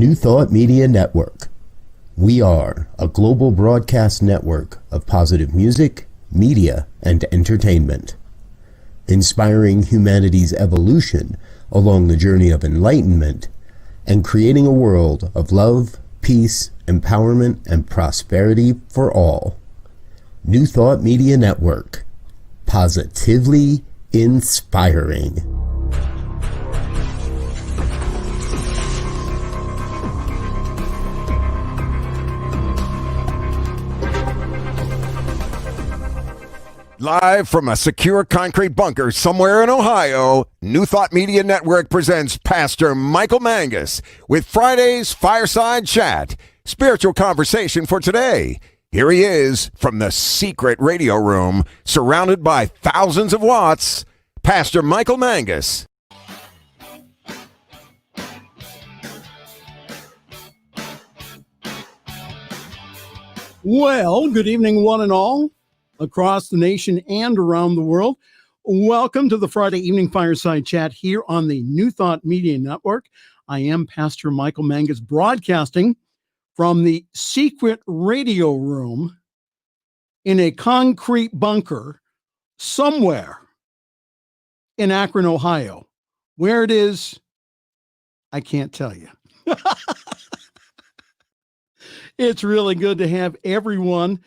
New Thought Media Network. We are a global broadcast network of positive music, media, and entertainment, inspiring humanity's evolution along the journey of enlightenment and creating a world of love, peace, empowerment, and prosperity for all. New Thought Media Network. Positively inspiring. Live from a secure concrete bunker somewhere in Ohio, New Thought Media Network presents Pastor Michael Mangus with Friday's Fireside Chat, spiritual conversation for today. Here he is from the secret radio room, surrounded by thousands of watts, Pastor Michael Mangus. Well, good evening, one and all, across the nation and around the world. Welcome to the Friday evening Fireside Chat here on the New Thought Media Network. I am Pastor Michael Mangus, broadcasting from the secret radio room in a concrete bunker somewhere in Akron, Ohio. Where it is, I can't tell you. It's really good to have everyone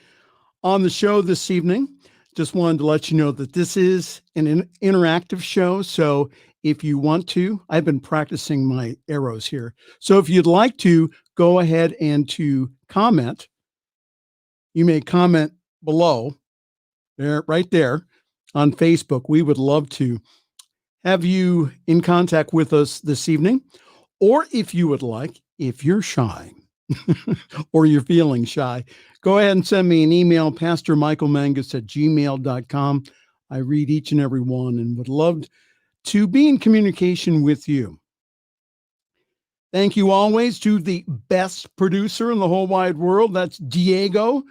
on the show this evening. Just wanted to let you know that this is an interactive show. So if you want to, I've been practicing my arrows here. So if you'd like to go ahead and to comment, you may comment below there, right there on Facebook. We would love to have you in contact with us this evening. Or if you would like, if you're shy or you're feeling shy, go ahead and send me an email, pastormichaelmangus@gmail.com. I read each and every one and would love to be in communication with you. Thank you always to the best producer in the whole wide world. That's Diego,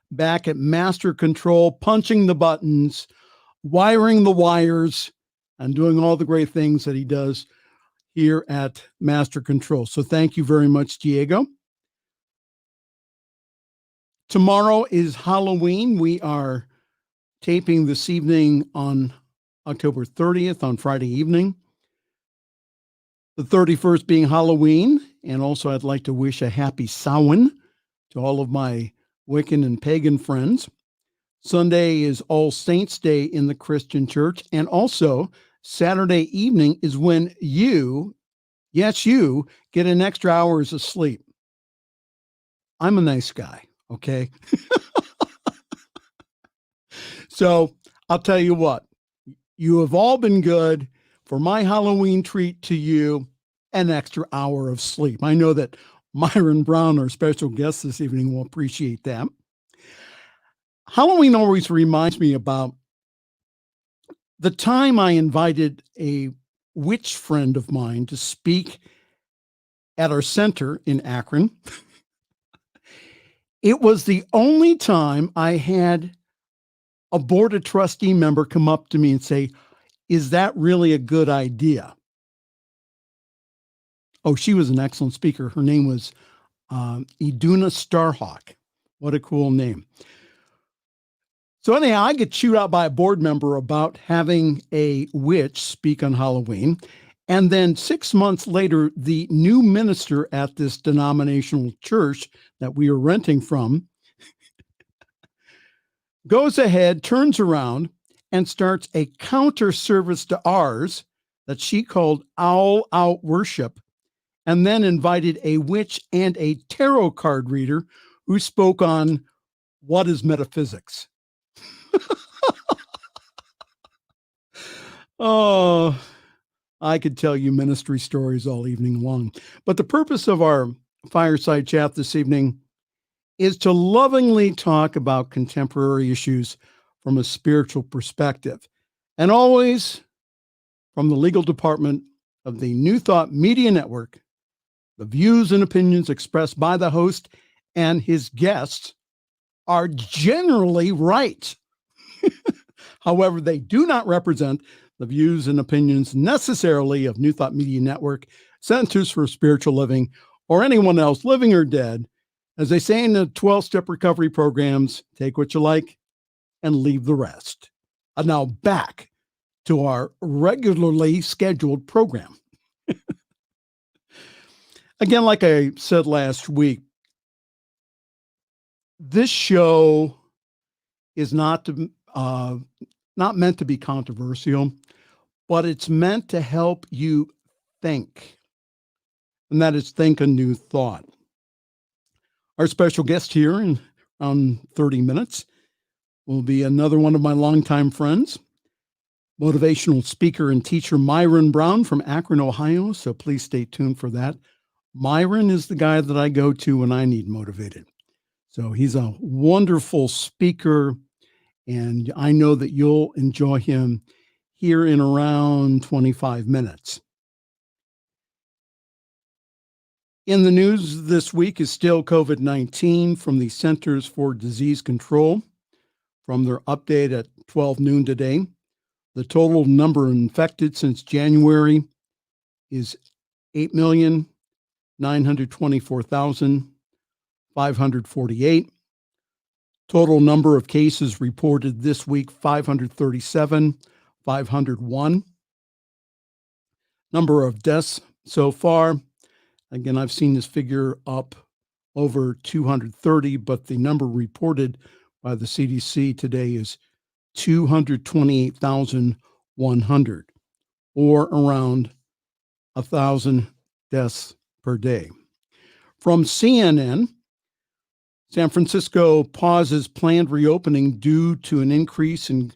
back at Master Control, punching the buttons, wiring the wires, and doing all the great things that he does here at Master Control. So thank you very much, Diego. Tomorrow is Halloween. We are taping this evening on October 30th on Friday evening. The 31st being Halloween. And also I'd like to wish a happy Samhain to all of my Wiccan and pagan friends. Sunday is All Saints Day in the Christian Church. And also Saturday evening is when you, yes, you, get an extra hours of sleep. I'm a nice guy. Okay. So I'll tell you what, you have all been good. For my Halloween treat to you, an extra hour of sleep. I know that Myron Brown, our special guest this evening, will appreciate that. Halloween always reminds me about the time I invited a witch friend of mine to speak at our center in Akron. It was the only time I had a board of trustee member come up to me and say, "Is that really a good idea?" Oh, she was an excellent speaker. Her name was Iduna Starhawk. What a cool name. So anyhow, I get chewed out by a board member about having a witch speak on Halloween. And then 6 months later, the new minister at this denominational church that we are renting from goes ahead, turns around, and starts a counter service to ours that she called Owl Out Worship, and then invited a witch and a tarot card reader who spoke on what is metaphysics. Oh, I could tell you ministry stories all evening long. But the purpose of our fireside chat this evening is to lovingly talk about contemporary issues from a spiritual perspective, and always from the legal department of the New Thought Media Network. The views and opinions expressed by the host and his guests are generally right. However, they do not represent the views and opinions necessarily of New Thought Media Network, Centers for Spiritual Living, or anyone else, living or dead. As they say in the 12-step recovery programs, take what you like and leave the rest. And now back to our regularly scheduled program. Again, like I said last week, this show is not meant to be controversial, but it's meant to help you think, and that is think a new thought. Our special guest here in around 30 minutes will be another one of my longtime friends, motivational speaker and teacher Myron Brown from Akron, Ohio. So please stay tuned for that. Myron is the guy that I go to when I need motivated. So he's a wonderful speaker, and I know that you'll enjoy him here in around 25 minutes. In the news this week is still COVID-19 from the Centers for Disease Control. From their update at 12 noon today, the total number infected since January is 8,924,548. Total number of cases reported this week, 537,501. Number of deaths so far, again, I've seen this figure up over 230, but the number reported by the CDC today is 228,100, or around 1,000 deaths per day. From CNN, San Francisco pauses planned reopening due to an increase in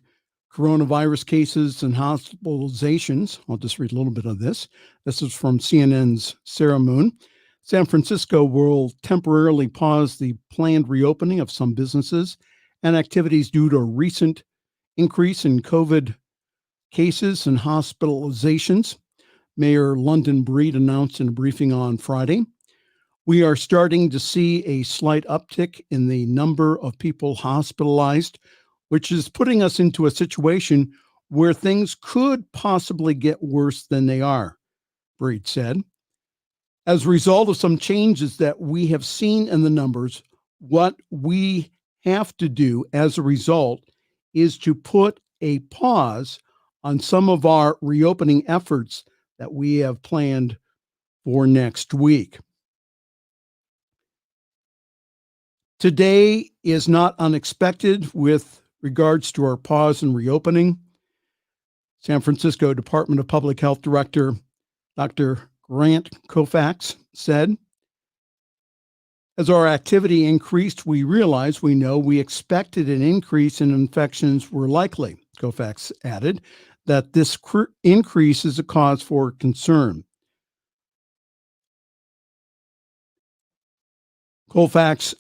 coronavirus cases and hospitalizations. I'll just read a little bit of this. This is from CNN's Sarah Moon. San Francisco will temporarily pause the planned reopening of some businesses and activities due to a recent increase in COVID cases and hospitalizations. Mayor London Breed announced in a briefing on Friday. We are starting to see a slight uptick in the number of people hospitalized, which is putting us into a situation where things could possibly get worse than they are, Breed said. As a result of some changes that we have seen in the numbers, what we have to do as a result is to put a pause on some of our reopening efforts that we have planned for next week. Today is not unexpected with regards to our pause and reopening. San Francisco Department of Public Health Director Dr. Grant Koufax said, as our activity increased, we realized we expected an increase in infections were likely. Koufax added that this increase is a cause for concern. Koufax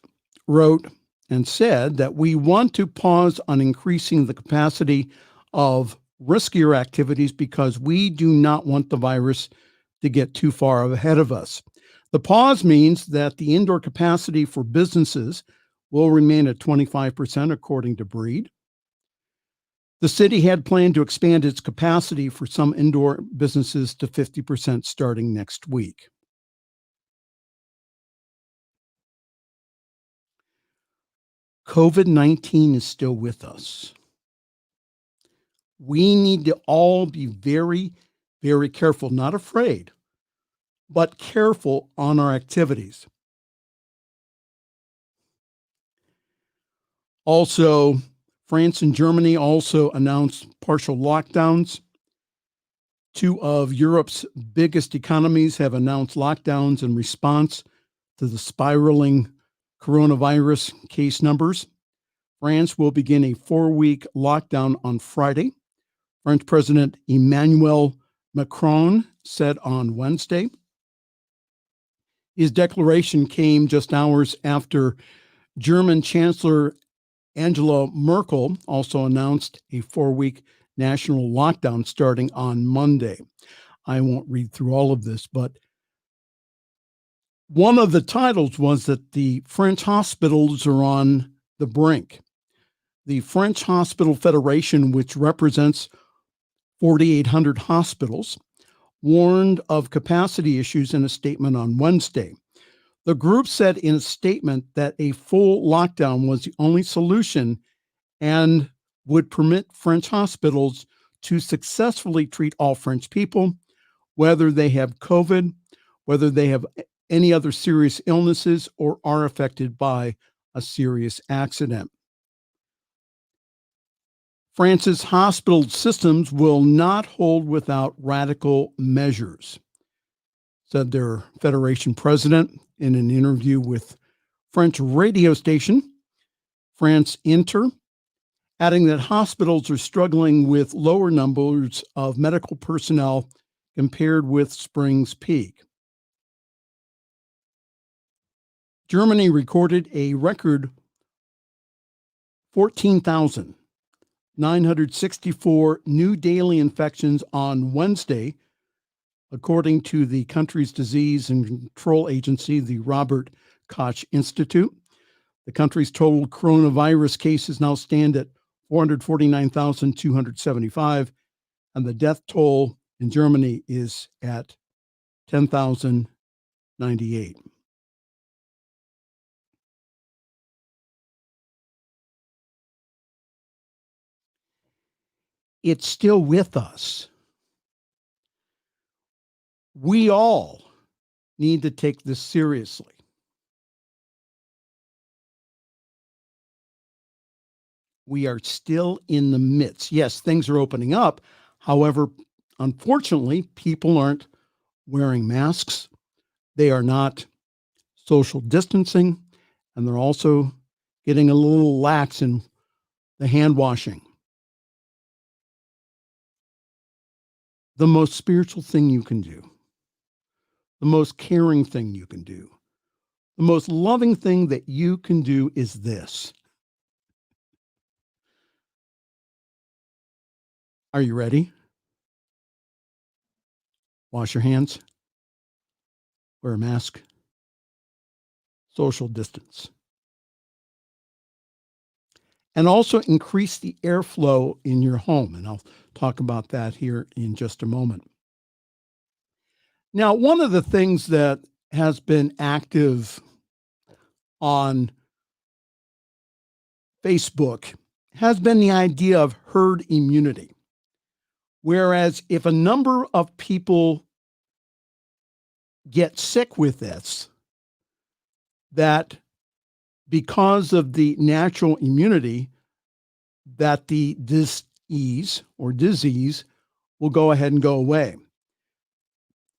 wrote and said that we want to pause on increasing the capacity of riskier activities because we do not want the virus to get too far ahead of us. The pause means that the indoor capacity for businesses will remain at 25%, according to Breed. The city had planned to expand its capacity for some indoor businesses to 50% starting next week. COVID-19 is still with us. We need to all be very, very careful, not afraid, but careful on our activities. Also, France and Germany also announced partial lockdowns. Two of Europe's biggest economies have announced lockdowns in response to the spiraling coronavirus case numbers. France will begin a 4-week lockdown on Friday. French President Emmanuel Macron said on Wednesday. His declaration came just hours after German Chancellor Angela Merkel also announced a 4-week national lockdown starting on Monday. I won't read through all of this, but one of the titles was that the French hospitals are on the brink. The French Hospital Federation, which represents 4,800 hospitals, warned of capacity issues in a statement on Wednesday. The group said in a statement that a full lockdown was the only solution and would permit French hospitals to successfully treat all French people, whether they have COVID, whether they have any other serious illnesses, or are affected by a serious accident. France's hospital systems will not hold without radical measures, said their federation president in an interview with French radio station France Inter, adding that hospitals are struggling with lower numbers of medical personnel compared with spring's peak. Germany recorded a record 14,964 new daily infections on Wednesday, according to the country's disease and control agency, the Robert Koch Institute. The country's total coronavirus cases now stand at 449,275, and the death toll in Germany is at 10,098. It's still with us. We all need to take this seriously. We are still in the midst. Yes, things are opening up. However, unfortunately, people aren't wearing masks. They are not social distancing, and they're also getting a little lax in the hand washing. The most spiritual thing you can do, the most caring thing you can do, the most loving thing that you can do is this. Are you ready? Wash your hands, wear a mask, social distance, and also increase the airflow in your home. And I'll talk about that here in just a moment. Now, one of the things that has been active on Facebook has been the idea of herd immunity. Whereas if a number of people get sick with this, that because of the natural immunity, that the disease will go ahead and go away.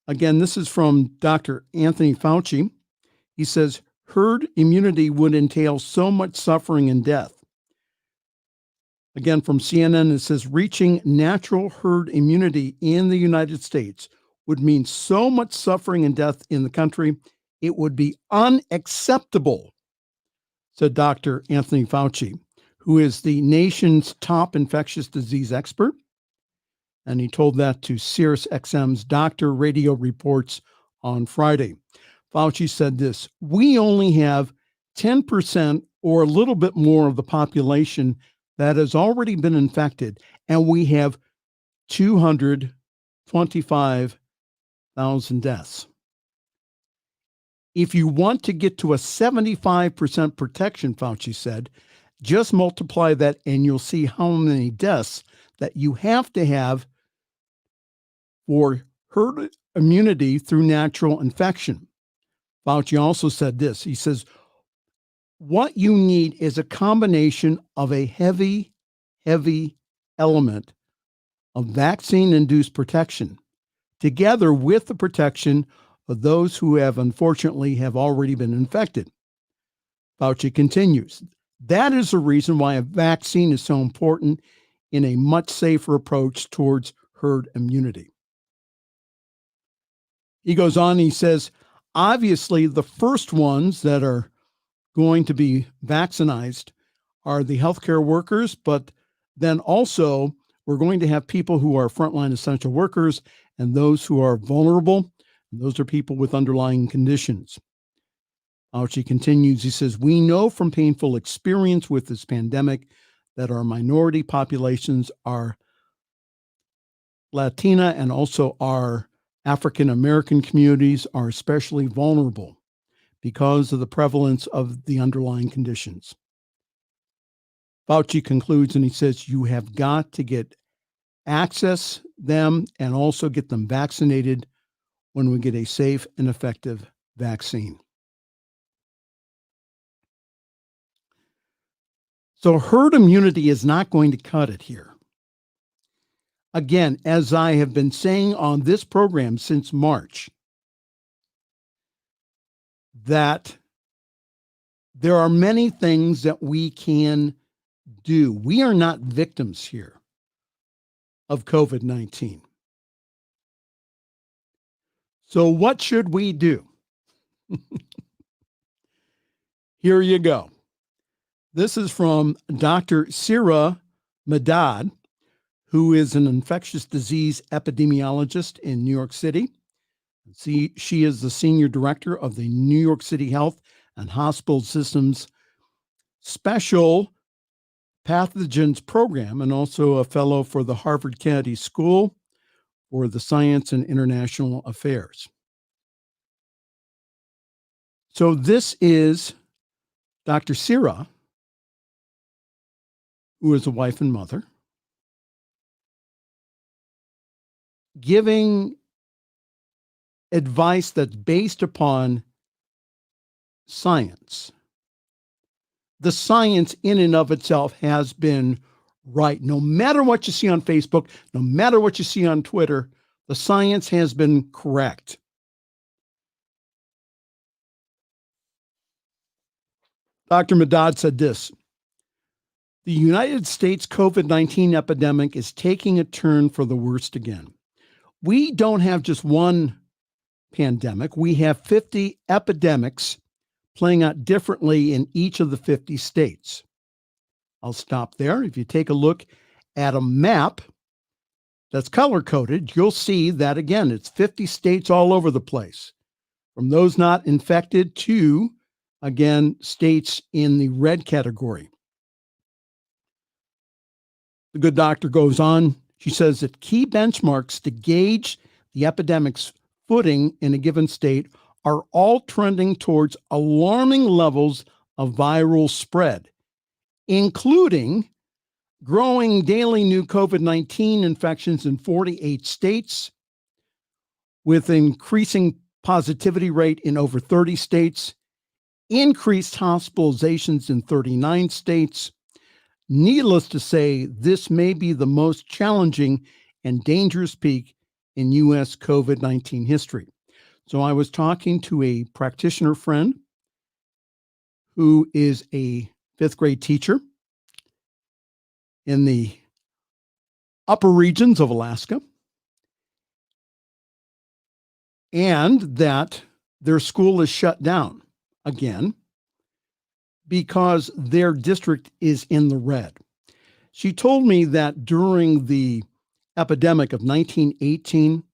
Again, this is from Dr. Anthony Fauci. He says, herd immunity would entail so much suffering and death. Again, from CNN, it says, reaching natural herd immunity in the United States would mean so much suffering and death in the country, it would be unacceptable, said Dr. Anthony Fauci, who is the nation's top infectious disease expert. And he told that to Sirius XM's Doctor Radio Reports on Friday. Fauci said this, we only have 10% or a little bit more of the population that has already been infected, and we have 225,000 deaths. If you want to get to a 75% protection, Fauci said, just multiply that and you'll see how many deaths that you have to have for herd immunity through natural infection. Fauci also said this. He says, what you need is a combination of a heavy element of vaccine-induced protection, together with the protection of those who have unfortunately have already been infected. Fauci continues, that is the reason why a vaccine is so important in a much safer approach towards herd immunity. He goes on, he says, obviously the first ones that are going to be vaccinated are the healthcare workers, but then also we're going to have people who are frontline essential workers and those who are vulnerable. And those are people with underlying conditions. Fauci continues, he says, we know from painful experience with this pandemic that our minority populations are Latina and also our African American communities are especially vulnerable because of the prevalence of the underlying conditions. Fauci concludes and he says, you have got to get access them and also get them vaccinated when we get a safe and effective vaccine. So herd immunity is not going to cut it here. Again, as I have been saying on this program since March, that there are many things that we can do. We are not victims here of COVID-19. So what should we do? Here you go. This is from Dr. Sira Madad, who is an infectious disease epidemiologist in New York City. She is the senior director of the New York City Health and Hospital Systems Special Pathogens Program and also a fellow for the Harvard Kennedy School for the Science and International Affairs. So this is Dr. Sira, who is a wife and mother, giving advice that's based upon science. The science in and of itself has been right. No matter what you see on Facebook, no matter what you see on Twitter, the science has been correct. Dr. Madad said this: the United States COVID-19 epidemic is taking a turn for the worst again. We don't have just one pandemic. We have 50 epidemics playing out differently in each of the 50 states. I'll stop there. If you take a look at a map that's color-coded, you'll see that, again, it's 50 states all over the place, from those not infected to, again, states in the red category. The good doctor goes on. She says that key benchmarks to gauge the epidemic's footing in a given state are all trending towards alarming levels of viral spread, including growing daily new COVID-19 infections in 48 states, with increasing positivity rate in over 30 states, increased hospitalizations in 39 states. Needless to say, this may be the most challenging and dangerous peak in U.S. COVID-19 history. So I was talking to a practitioner friend who is a fifth grade teacher in the upper regions of Alaska, and that their school is shut down again because their district is in the red. She told me that during the epidemic of 1918,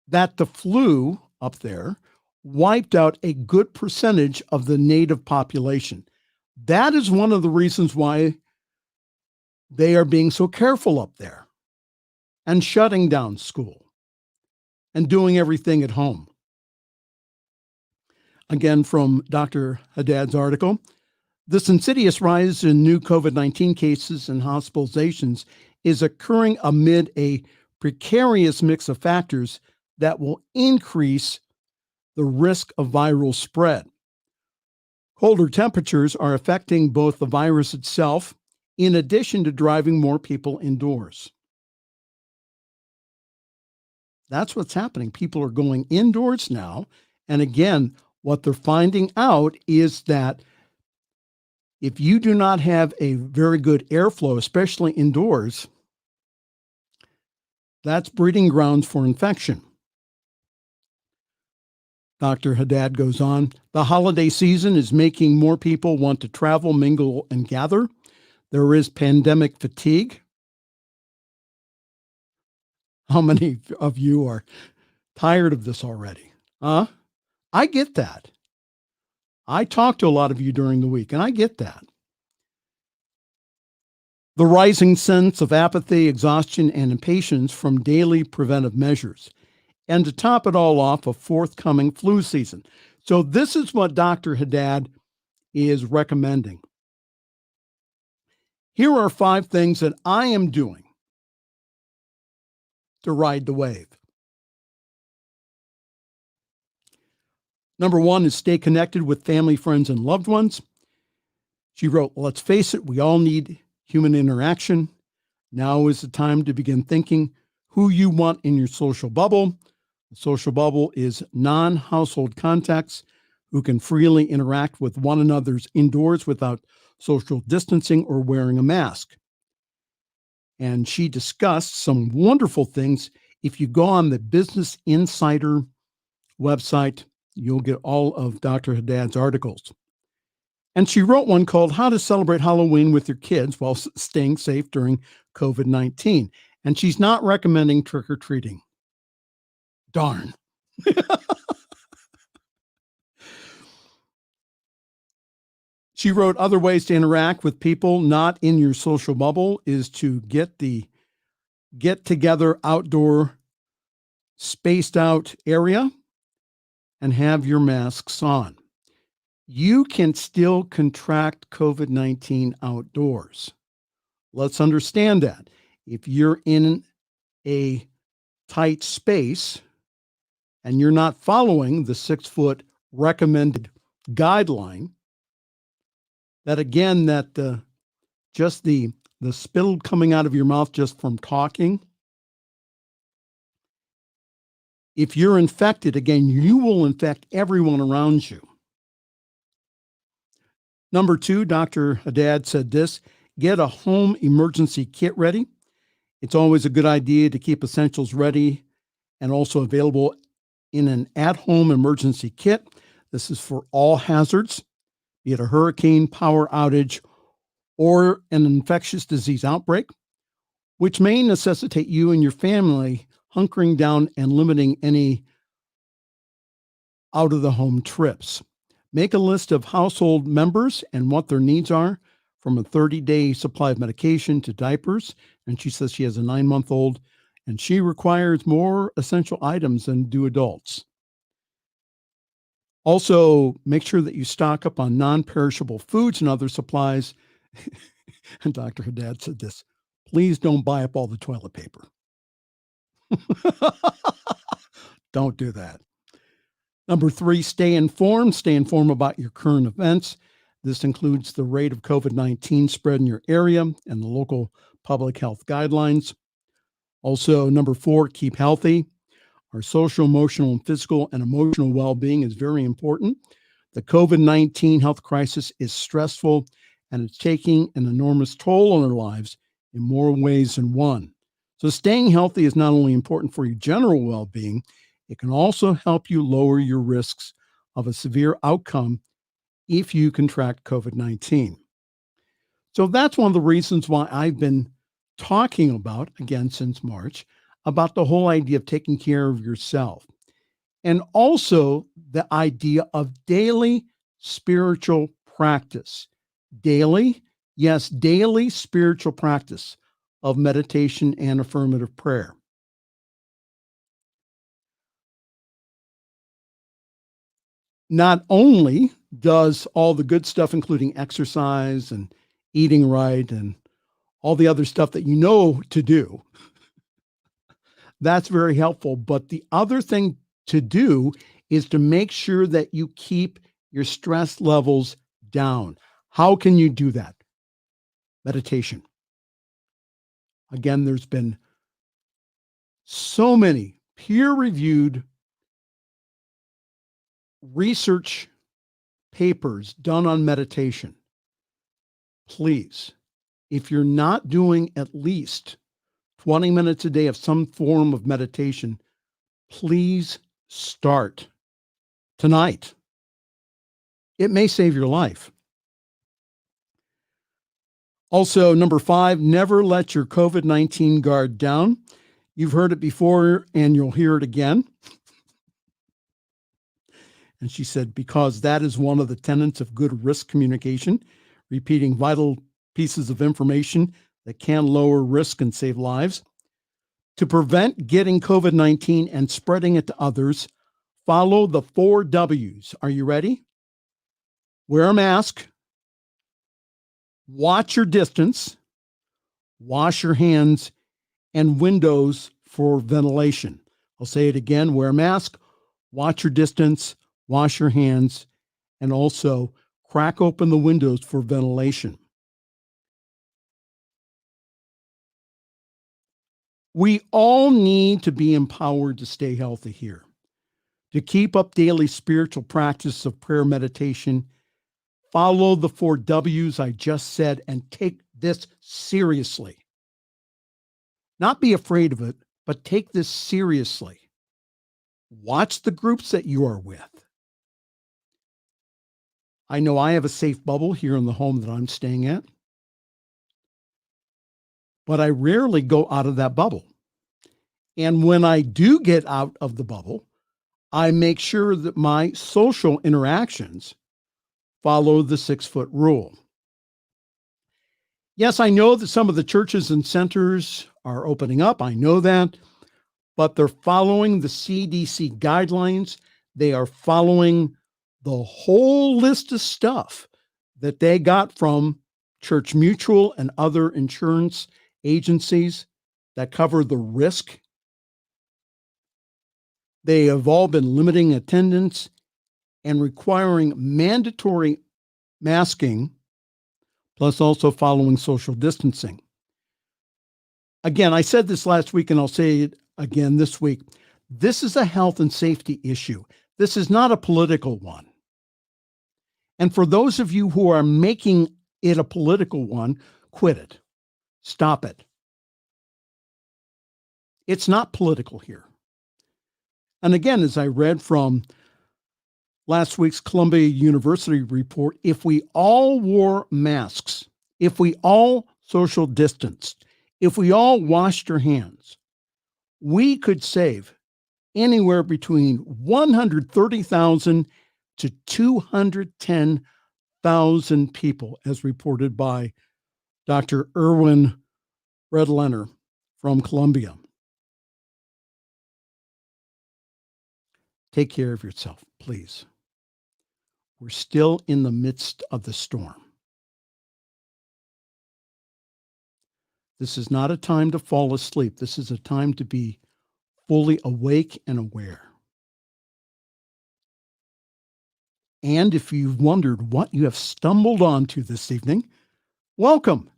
that the flu up there wiped out a good percentage of the native population. That is one of the reasons why they are being so careful up there and shutting down school and doing everything at home. Again, from Dr. Haddad's article, this insidious rise in new COVID-19 cases and hospitalizations is occurring amid a precarious mix of factors that will increase the risk of viral spread. Colder temperatures are affecting both the virus itself, in addition to driving more people indoors. That's what's happening. People are going indoors now. And again, what they're finding out is that if you do not have a very good airflow, especially indoors, that's breeding grounds for infection. Dr. Haddad goes on, the holiday season is making more people want to travel, mingle, and gather. There is pandemic fatigue. How many of you are tired of this already? I get that. I talk to a lot of you during the week, and I get that. The rising sense of apathy, exhaustion, and impatience from daily preventive measures. And to top it all off, a forthcoming flu season. So this is what Dr. Haddad is recommending. Here are 5 things that I am doing to ride the wave. Number 1 is stay connected with family, friends, and loved ones. She wrote, let's face it, we all need human interaction. Now is the time to begin thinking who you want in your social bubble. The social bubble is non-household contacts who can freely interact with one another's indoors without social distancing or wearing a mask. And she discussed some wonderful things. If you go on the Business Insider website, you'll get all of Dr. Haddad's articles. And she wrote one called How to Celebrate Halloween with Your Kids While Staying Safe During COVID-19. And she's not recommending trick-or-treating. Darn. She wrote other ways to interact with people not in your social bubble is to get together outdoor spaced out area and have your masks on. You can still contract COVID-19 outdoors. Let's understand that. If you're in a tight space and you're not following the 6-foot recommended guideline, that again, that the spittle coming out of your mouth just from talking, if you're infected, again, you will infect everyone around you. Number 2, Dr. Haddad said this, get a home emergency kit ready. It's always a good idea to keep essentials ready and also available in an at-home emergency kit. This is for all hazards, be it a hurricane, power outage, or an infectious disease outbreak, which may necessitate you and your family hunkering down and limiting any out-of-the-home trips. Make a list of household members and what their needs are, from a 30-day supply of medication to diapers. And she says she has a 9-month-old, and she requires more essential items than do adults. Also, make sure that you stock up on non-perishable foods and other supplies. And Dr. Haddad said this, please don't buy up all the toilet paper. Don't do that. Number 3, stay informed. Stay informed about your current events. This includes the rate of COVID-19 spread in your area and the local public health guidelines. Also, number 4, keep healthy. Our social, emotional, and physical and emotional well-being is very important. The COVID-19 health crisis is stressful, and it's taking an enormous toll on our lives in more ways than one. So staying healthy is not only important for your general well-being, it can also help you lower your risks of a severe outcome if you contract COVID-19. So that's one of the reasons why I've been talking about, again since March, about the whole idea of taking care of yourself. And also the idea of daily spiritual practice. Daily, yes, daily spiritual practice of meditation and affirmative prayer. Not only does all the good stuff, including exercise and eating right and all the other stuff that you know to do, that's very helpful. But the other thing to do is to make sure that you keep your stress levels down. How can you do that? Meditation. Again, there's been so many peer-reviewed research papers done on meditation. Please, if you're not doing at least 20 minutes a day of some form of meditation, please start tonight. It may save your life. Also, number 5, never let your COVID-19 guard down. You've heard it before and you'll hear it again. And she said, because that is one of the tenets of good risk communication, repeating vital pieces of information that can lower risk and save lives. To prevent getting COVID-19 and spreading it to others, Follow the 4 W's. Are you ready? Wear a mask. Watch your distance. Wash your hands and windows for ventilation. I'll say it again. Wear a mask. Watch your distance. Wash your hands. And also crack open the windows for ventilation. We all need to be empowered to stay healthy here, to keep up daily spiritual practice of prayer meditation. Follow the 4 W's I just said and take this seriously. Not be afraid of it, but take this seriously. Watch the groups that you are with. I know I have a safe bubble here in the home that I'm staying at, but I rarely go out of that bubble. And when I do get out of the bubble, I make sure that my social interactions follow the 6-foot rule. Yes, I know that some of the churches and centers are opening up. I know that, but they're following the CDC guidelines. They are following the whole list of stuff that they got from Church Mutual and other insurance agencies that cover the risk. They have all been limiting attendance and requiring mandatory masking, plus also following social distancing. Again, I said this last week and I'll say it again this week. This is a health and safety issue. This is not a political one. And for those of you who are making it a political one, quit it. Stop it. It's not political here. And again, as I read from last week's Columbia University report, if we all wore masks, if we all social distanced, if we all washed our hands, we could save anywhere between 130,000 to 210,000 people, as reported by Dr. Erwin Redlener from Columbia. Take care of yourself, please. We're still in the midst of the storm. This is not a time to fall asleep. This is a time to be fully awake and aware. And if you've wondered what you have stumbled onto this evening, welcome.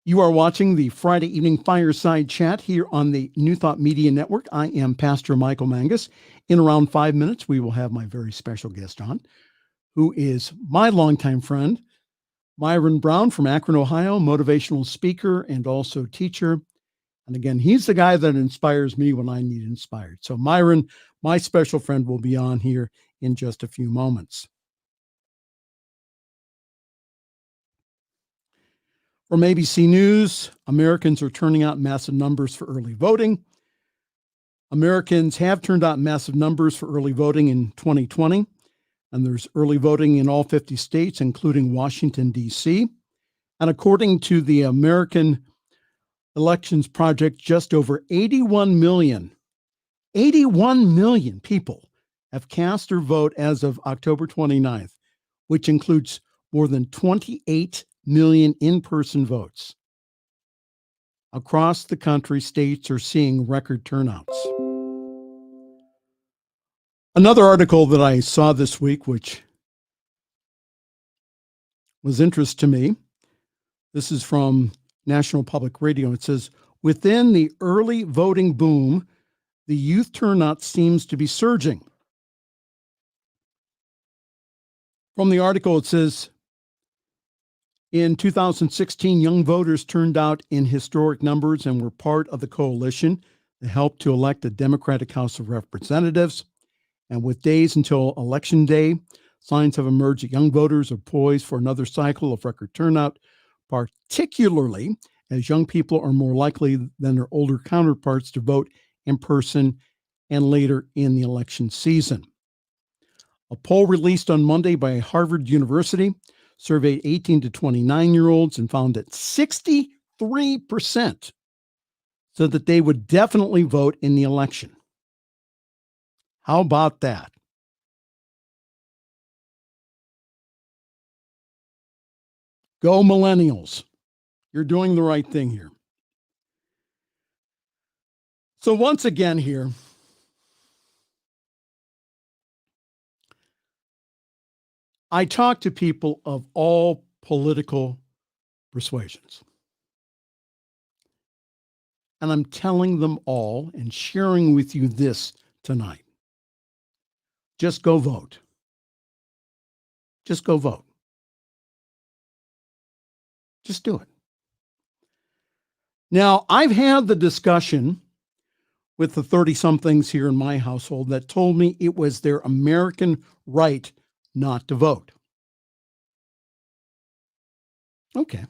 You are watching the Friday evening Fireside Chat here on the New Thought Media Network. I am Pastor Michael Mangus. In around 5 minutes, we will have my very special guest on, who is my longtime friend, Myron Brown from Akron, Ohio, motivational speaker and also teacher. And again, he's the guy that inspires me when I need inspired. So Myron, my special friend, will be on here in just a few moments. From ABC News, Americans are turning out massive numbers for early voting. Americans have turned out massive numbers for early voting in 2020, and there's early voting in all 50 states, including Washington, D.C. And according to the American Elections Project, just over 81 million people have cast their vote as of October 29th, which includes more than 28 million in-person votes. Across the country, states are seeing record turnouts. Another article that I saw this week, which was interest to me, this is from National Public Radio. It says, within the early voting boom, the youth turnout seems to be surging. From the article, it says, in 2016, young voters turned out in historic numbers and were part of the coalition that helped to elect a Democratic House of Representatives. And with days until Election Day, signs have emerged that young voters are poised for another cycle of record turnout, particularly as young people are more likely than their older counterparts to vote in person and later in the election season. A poll released on Monday by Harvard University surveyed 18 to 29-year-olds and found that 63% said that they would definitely vote in the election. How about that? Go millennials. You're doing the right thing here. So once again here, I talk to people of all political persuasions. And I'm telling them all and sharing with you this tonight. Just go vote. Just go vote. Just do it. Now, I've had the discussion with the 30-somethings here in my household that told me it was their American right not to vote. Okay.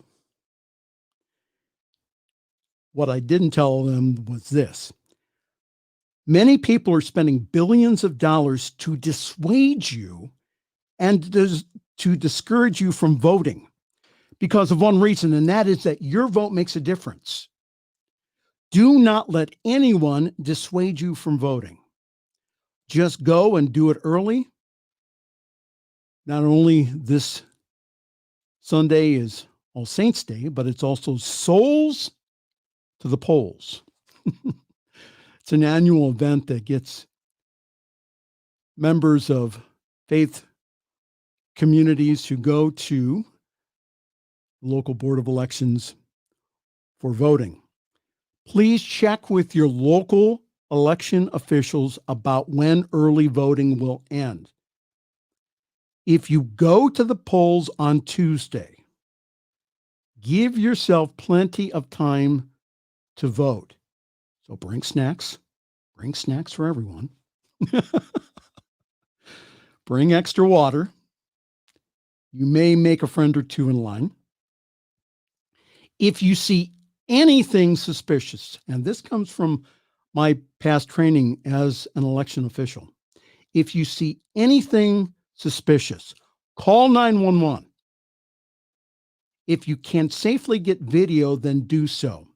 What I didn't tell them was this. Many people are spending billions of dollars to dissuade you and to discourage you from voting because of one reason, and that is that your vote makes a difference. Do not let anyone dissuade you from voting. Just go and do it early. Not only this Sunday is All Saints Day, but it's also Souls to the Polls. It's an annual event that gets members of faith communities who go to the local board of elections for voting. Please check with your local election officials about when early voting will end. If you go to the polls on Tuesday, give yourself plenty of time to vote. So bring snacks for everyone. Bring extra water. You may make a friend or two in line. If you see anything suspicious, and this comes from my past training as an election official, if you see anything suspicious, call 911. If you can safely get video, then do so.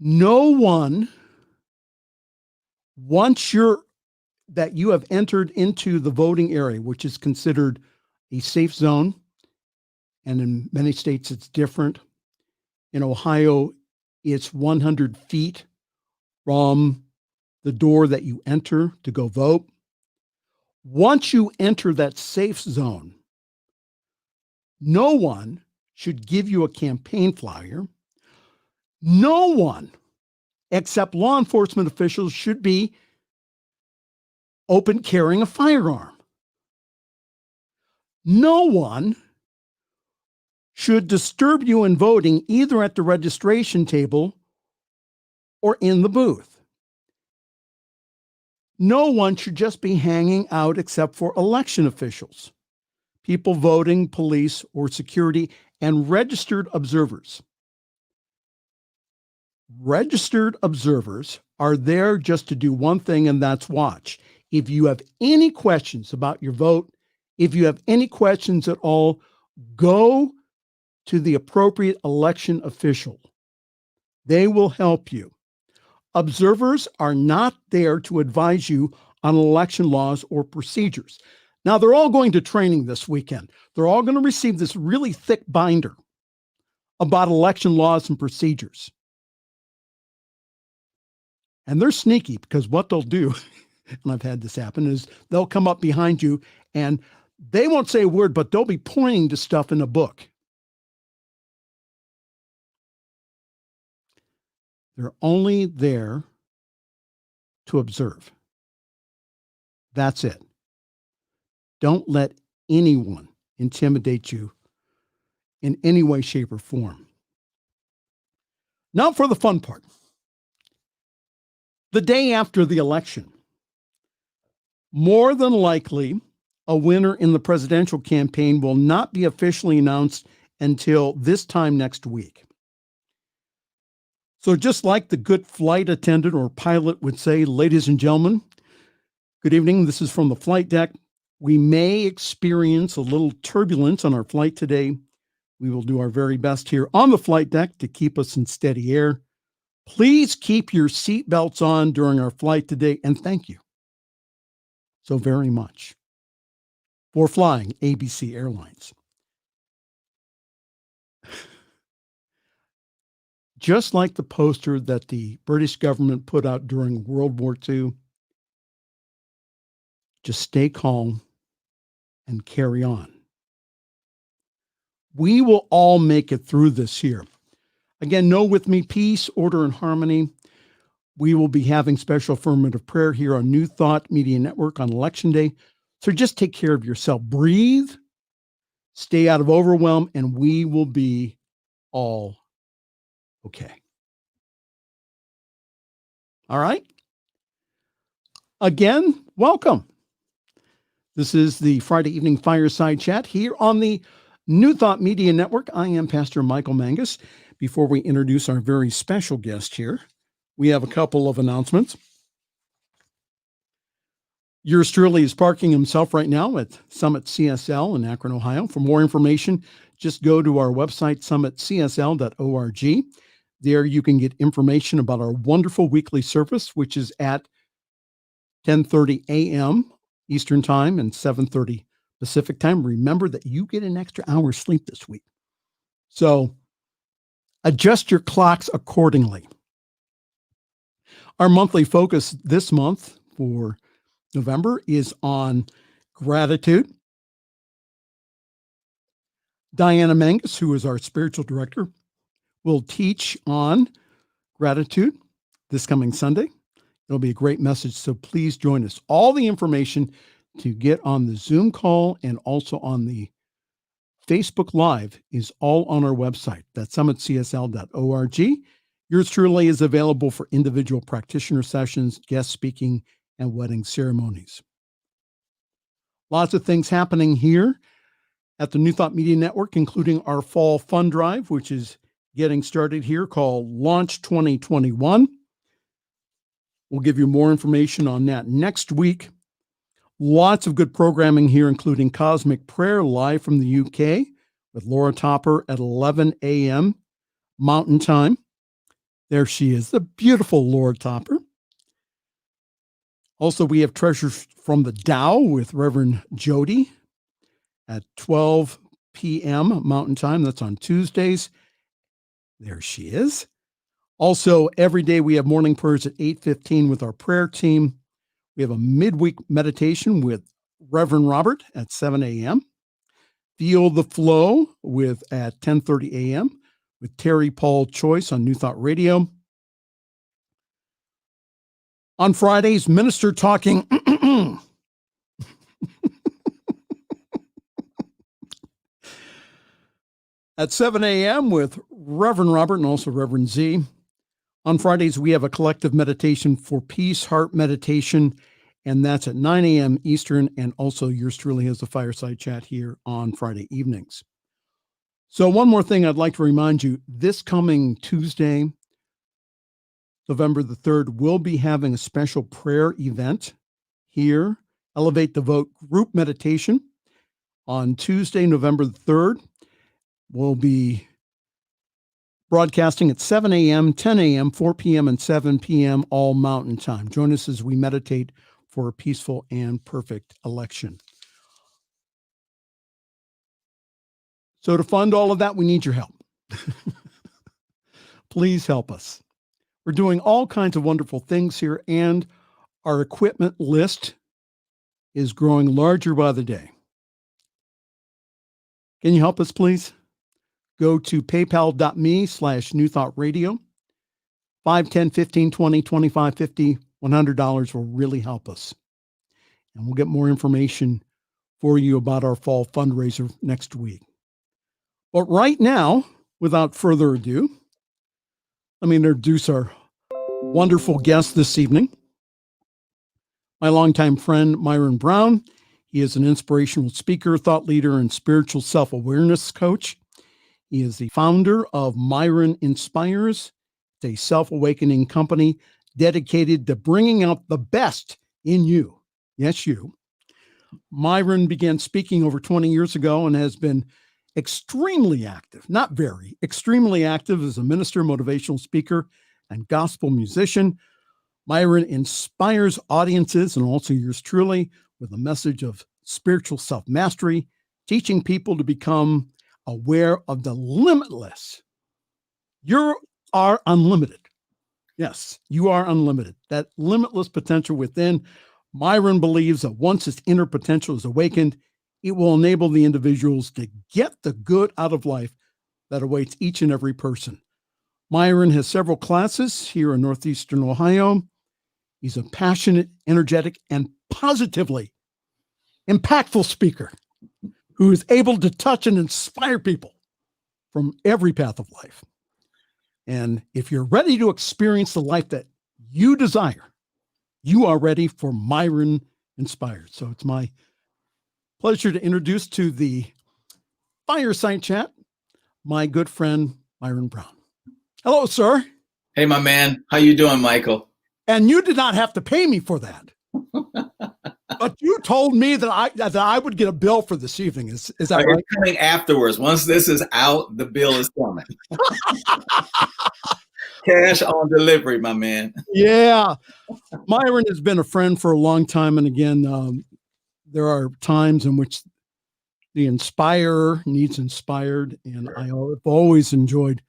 No one, once that you have entered into the voting area, which is considered a safe zone, and in many states it's different. In Ohio, it's 100 feet from the door that you enter to go vote. Once you enter that safe zone, no one should give you a campaign flyer. No one, except law enforcement officials, should be open carrying a firearm. No one should disturb you in voting either at the registration table or in the booth. No one should just be hanging out except for election officials, people voting, police, or security, and registered observers. Registered observers are there just to do one thing, and that's watch. If you have any questions about your vote, if you have any questions at all, go to the appropriate election official. They will help you. Observers are not there to advise you on election laws or procedures. Now, they're all going to training this weekend. They're all going to receive this really thick binder about election laws and procedures. And they're sneaky because what they'll do, and I've had this happen, is they'll come up behind you and they won't say a word, but they'll be pointing to stuff in a book. They're only there to observe. That's it. Don't let anyone intimidate you in any way, shape, or form. Now for the fun part. The day after the election, more than likely, a winner in the presidential campaign will not be officially announced until this time next week. So just like the good flight attendant or pilot would say, ladies and gentlemen, good evening. This is from the flight deck. We may experience a little turbulence on our flight today. We will do our very best here on the flight deck to keep us in steady air. Please keep your seatbelts on during our flight today, and thank you so very much for flying ABC Airlines. Just like the poster that the British government put out during World War II, just stay calm and carry on. We will all make it through this year. Again, know with me peace, order, and harmony. We will be having special affirmative prayer here on New Thought Media Network on Election Day. So just take care of yourself. Breathe, stay out of overwhelm, and we will be all okay. All right? Again, welcome. This is the Friday evening Fireside Chat here on the New Thought Media Network. I am Pastor Michael Mangus. Before we introduce our very special guest here, we have a couple of announcements. Yours truly is parking himself right now at Summit CSL in Akron, Ohio. For more information, just go to our website, summitcsl.org. There you can get information about our wonderful weekly service, which is at 10:30 a.m. Eastern Time and 7:30 Pacific Time. Remember that you get an extra hour's sleep this week. So adjust your clocks accordingly. Our monthly focus this month for November is on gratitude. Diana Mangus, who is our spiritual director, will teach on gratitude this coming Sunday. It'll be a great message, so please join us. All the information to get on the Zoom call and also on the Facebook Live is all on our website. That's summitcsl.org. Yours truly is available for individual practitioner sessions, guest speaking, and wedding ceremonies. Lots of things happening here at the New Thought Media Network, including our fall fund drive, which is getting started here, called Launch 2021. We'll give you more information on that next week. Lots of good programming here, including Cosmic Prayer live from the UK with Laura Topper at 11 a.m. Mountain Time. There she is, the beautiful Laura Topper. Also, we have Treasures from the Tao with Reverend Jody at 12 p.m. Mountain Time. That's on Tuesdays. There she is. Also, every day we have morning prayers at 8:15 with our prayer team. We have a midweek meditation with Reverend Robert at 7 a.m. Feel the Flow at 10:30 a.m. with Terry Paul Choice on New Thought Radio. On Fridays, Minister Talking at 7 a.m. with Reverend Robert and also Reverend Z. On Fridays, we have a collective meditation for peace, heart meditation, and that's at 9 a.m. Eastern, and also yours truly has a Fireside Chat here on Friday evenings. So one more thing I'd like to remind you, this coming Tuesday, November the 3rd, we'll be having a special prayer event here, Elevate the Vote group meditation. On Tuesday, November the 3rd, we'll be broadcasting at 7 a.m., 10 a.m., 4 p.m., and 7 p.m., all Mountain Time. Join us as we meditate for a peaceful and perfect election. So to fund all of that, we need your help. Please help us. We're doing all kinds of wonderful things here, and our equipment list is growing larger by the day. Can you help us, please? Go to paypal.me/newthoughtradio. $5, $10, $15, $20, $25, $50, $100 will really help us. And we'll get more information for you about our fall fundraiser next week. But right now, without further ado, let me introduce our wonderful guest this evening. My longtime friend, Myron Brown. He is an inspirational speaker, thought leader, and spiritual self-awareness coach. He is the founder of Myron Inspires, a self-awakening company dedicated to bringing out the best in you. Yes, you. Myron began speaking over 20 years ago and has been extremely active as a minister, motivational speaker, and gospel musician. Myron inspires audiences and also yours truly with a message of spiritual self-mastery, teaching people to become aware of the limitless. You are unlimited. Yes, you are unlimited. That limitless potential within. Myron believes that once his inner potential is awakened, it will enable the individuals to get the good out of life that awaits each and every person. Myron has several classes here in Northeastern Ohio. He's a passionate, energetic, and positively impactful speaker who is able to touch and inspire people from every path of life. And if you're ready to experience the life that you desire, you are ready for Myron Inspired. So it's my pleasure to introduce to the Fireside Chat my good friend, Myron Brown. Hello, sir. Hey, my man. How you doing, Michael? And you did not have to pay me for that. But you told me that I would get a bill for this evening. Is that right? It's coming afterwards. Once this is out, the bill is coming. Cash on delivery, my man. Yeah. Myron has been a friend for a long time. And again, there are times in which the inspirer needs inspired. And I have always enjoyed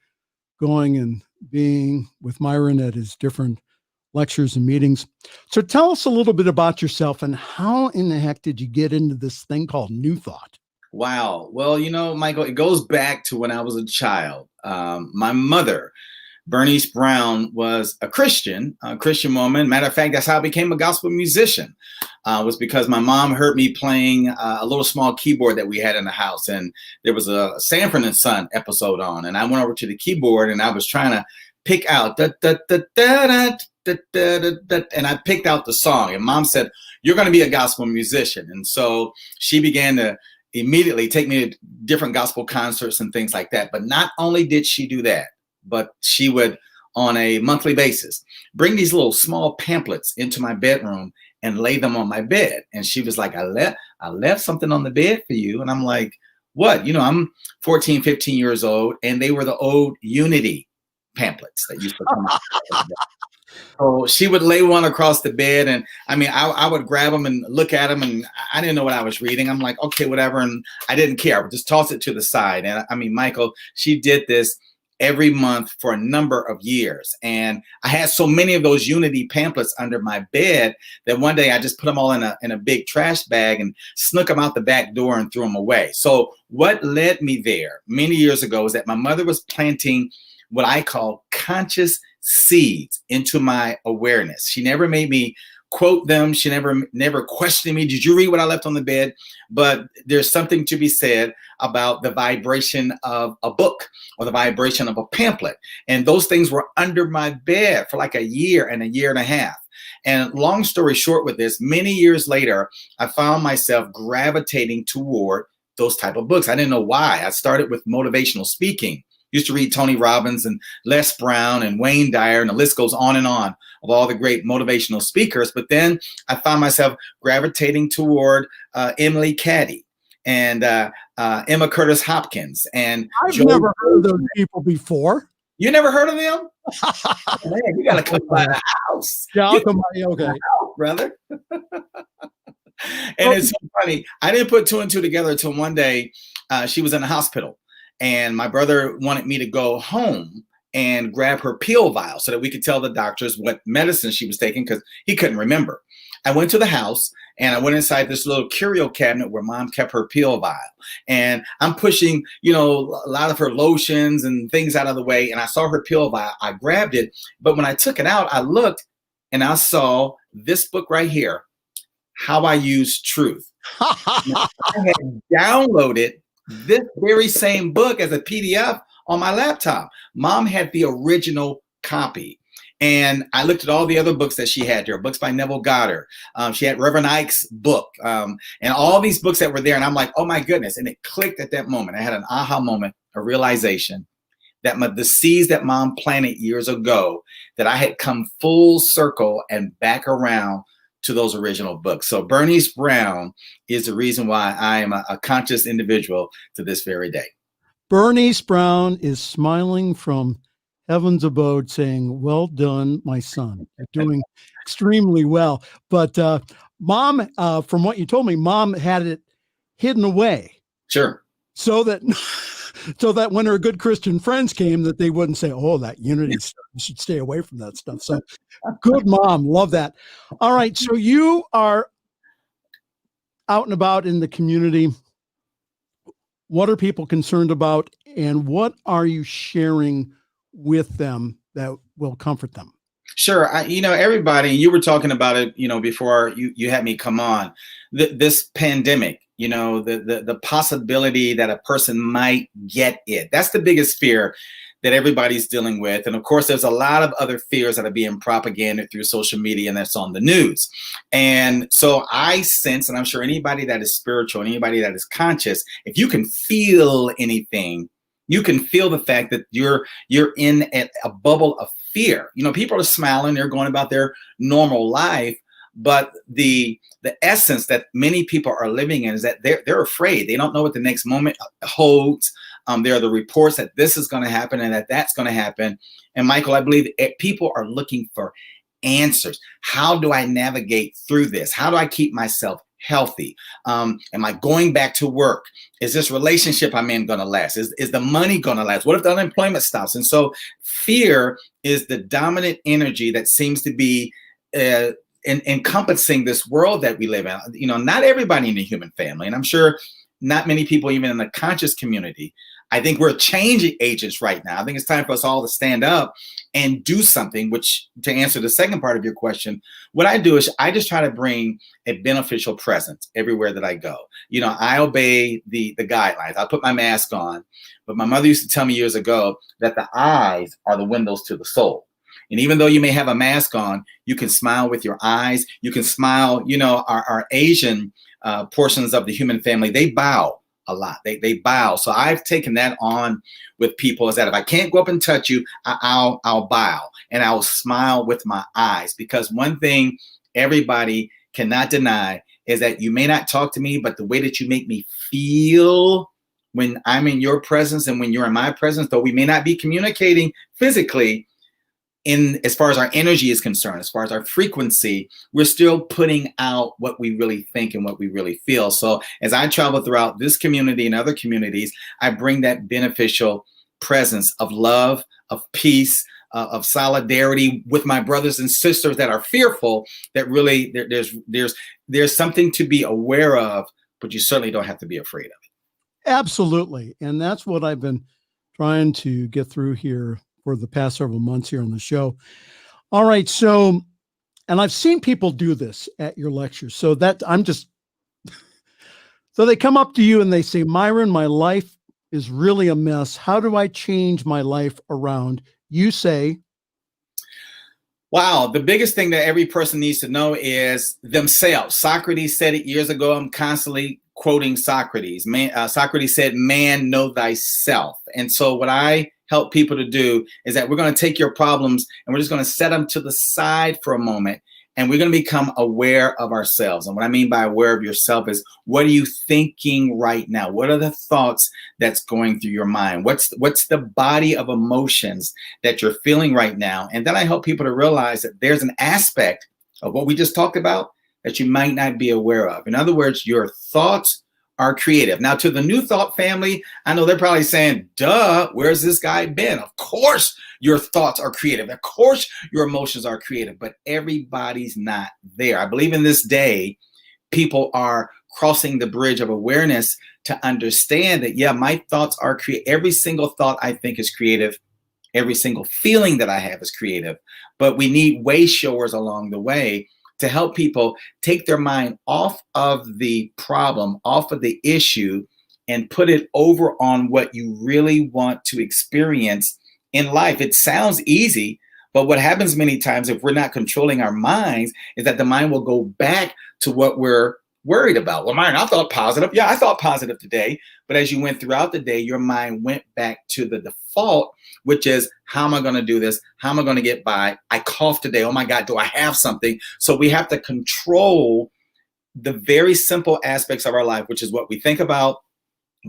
going and being with Myron at his different lectures and meetings. So tell us a little bit about yourself and how in the heck did you get into this thing called New Thought? Wow. Well, Michael, it goes back to when I was a child. My mother, Bernice Brown, was a Christian woman. Matter of fact, that's how I became a gospel musician. Was because my mom heard me playing a little small keyboard that we had in the house, and there was a Sanford and Son episode on, and I went over to the keyboard and I was trying to pick out and I picked out the song, and Mom said, "You're going to be a gospel musician." And so she began to immediately take me to different gospel concerts and things like that. But not only did she do that, but she would, on a monthly basis, bring these little small pamphlets into my bedroom and lay them on my bed. And she was like, I left something on the bed for you. And I'm like, what? I'm 14, 15 years old, and they were the old Unity pamphlets that used to come out. So she would lay one across the bed, and I would grab them and look at them, and I didn't know what I was reading. I'm like, okay, whatever. And I didn't care. I would just toss it to the side. And Michael, she did this every month for a number of years. And I had so many of those Unity pamphlets under my bed that one day I just put them all in a big trash bag and snuck them out the back door and threw them away. So what led me there many years ago is that my mother was planting what I call conscious seeds into my awareness. She never made me quote them. She never questioned me. Did you read what I left on the bed? But there's something to be said about the vibration of a book or the vibration of a pamphlet. And those things were under my bed for like a year and a half. And long story short with this, many years later, I found myself gravitating toward those type of books. I didn't know why. I started with motivational speaking. Used to read Tony Robbins and Les Brown and Wayne Dyer, and the list goes on and on of all the great motivational speakers. But then I found myself gravitating toward Emily Caddy and Emma Curtis Hopkins. And I've never heard of those people before. You never heard of them? Man, you got to come by the house. Yeah, I'll come by. Okay, brother. And it's so funny. I didn't put two and two together until one day she was in the hospital. And my brother wanted me to go home and grab her pill vial so that we could tell the doctors what medicine she was taking because he couldn't remember. I went to the house and I went inside this little curio cabinet where Mom kept her pill vial. And I'm pushing, a lot of her lotions and things out of the way. And I saw her pill vial. I grabbed it. But when I took it out, I looked and I saw this book right here, How I Use Truth. I had downloaded this very same book as a PDF on my laptop. Mom had the original copy. And I looked at all the other books that she had there, books by Neville Goddard. She had Reverend Ike's book and all these books that were there. And I'm like, oh my goodness. And it clicked at that moment. I had an aha moment, a realization that the seeds that Mom planted years ago, that I had come full circle and back around to those original books. So Bernice Brown is the reason why I am a conscious individual to this very day. Bernice Brown is smiling from heaven's abode saying, well done, my son. You're doing extremely well. But mom, from what you told me, mom had it hidden away. Sure. So that when her good Christian friends came, that they wouldn't say, oh, that unity stuff, you should stay away from that stuff. So good mom. Love that. All right. So you are out and about in the community. What are people concerned about, and what are you sharing with them that will comfort them? Sure. Everybody, you were talking about it, before you had me come on, this pandemic, the possibility that a person might get it. That's the biggest fear that everybody's dealing with. And of course, there's a lot of other fears that are being propagated through social media and that's on the news. And so I sense, and I'm sure anybody that is spiritual, anybody that is conscious, if you can feel anything, you can feel the fact that you're in a bubble of fear. People are smiling, they're going about their normal life, but the essence that many people are living in is that they're afraid. They don't know what the next moment holds. There are the reports that this is going to happen and that's going to happen. And Michael, I believe people are looking for answers. How do I navigate through this? How do I keep myself healthy? Am I going back to work? Is this relationship I'm in going to last? Is the money going to last? What if the unemployment stops? And so fear is the dominant energy that seems to be encompassing this world that we live in. Not everybody in the human family, and I'm sure not many people even in the conscious community. I think we're change agents right now. I think it's time for us all to stand up and do something, which, to answer the second part of your question, what I do is I just try to bring a beneficial presence everywhere that I go. I obey the guidelines. I put my mask on, but my mother used to tell me years ago that the eyes are the windows to the soul. And even though you may have a mask on, you can smile with your eyes. You can smile. Our Asian portions of the human family, they bow a lot. They bow. So I've taken that on with people, is that if I can't go up and touch you, I'll bow and I'll smile with my eyes, because one thing everybody cannot deny is that you may not talk to me, but the way that you make me feel when I'm in your presence and when you're in my presence, though we may not be communicating physically, as far as our energy is concerned, as far as our frequency, we're still putting out what we really think and what we really feel. So as I travel throughout this community and other communities, I bring that beneficial presence of love, of peace, of solidarity with my brothers and sisters that are fearful, that really there's something to be aware of, but you certainly don't have to be afraid of it. Absolutely. And that's what I've been trying to get through here for the past several months here on the show. All right. So, and I've seen people do this at your lectures. So so they come up to you and they say, Myron, my life is really a mess. How do I change my life around? You say, wow, the biggest thing that every person needs to know is themselves. Socrates said it years ago. I'm constantly quoting Socrates. Socrates said, man, know thyself. And so what I help people to do is that we're going to take your problems and we're just going to set them to the side for a moment, and we're going to become aware of ourselves. And what I mean by aware of yourself is, what are you thinking right now? What are the thoughts that's going through your mind? What's the body of emotions that you're feeling right now? And then I help people to realize that there's an aspect of what we just talked about that you might not be aware of. In other words, your thoughts are creative. Now, to the New Thought family, I know they're probably saying, duh, where's this guy been? Of course, your thoughts are creative. Of course, your emotions are creative, but everybody's not there. I believe in this day, people are crossing the bridge of awareness to understand that, yeah, my thoughts are creative. Every single thought I think is creative. Every single feeling that I have is creative, but we need way showers along the way to help people take their mind off of the problem, off of the issue, and put it over on what you really want to experience in life. It sounds easy, but what happens many times if we're not controlling our minds is that the mind will go back to what we're worried about. Well, Myron, I thought positive. Yeah, I thought positive today. But as you went throughout the day, your mind went back to the default, which is, how am I going to do this? How am I going to get by? I coughed today. Oh my God, do I have something? So we have to control the very simple aspects of our life, which is what we think about,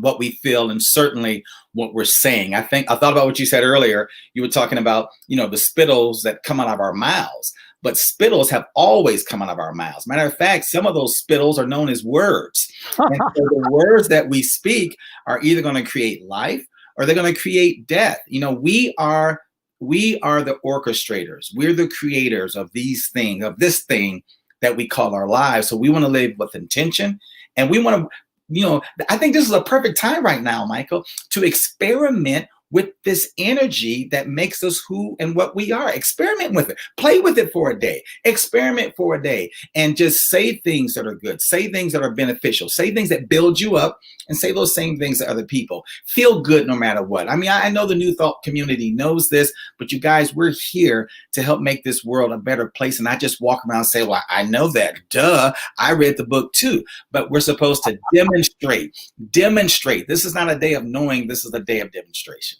what we feel, and certainly what we're saying. I thought about what you said earlier. You were talking about, the spittles that come out of our mouths, but spittles have always come out of our mouths. Matter of fact, some of those spittles are known as words. And so the words that we speak are either going to create life or they're going to create death. We are the orchestrators. We're the creators of these things, of this thing that we call our lives. So we want to live with intention, and we want to, I think this is a perfect time right now, Michael, to experiment with this energy that makes us who and what we are. Experiment with it. Play with it for a day. Experiment for a day and just say things that are good. Say things that are beneficial. Say things that build you up, and say those same things to other people. Feel good no matter what. I mean, I know the New Thought community knows this, but you guys, we're here to help make this world a better place. And not just walk around and say, well, I know that. Duh. I read the book too. But we're supposed to demonstrate. This is not a day of knowing. This is a day of demonstration.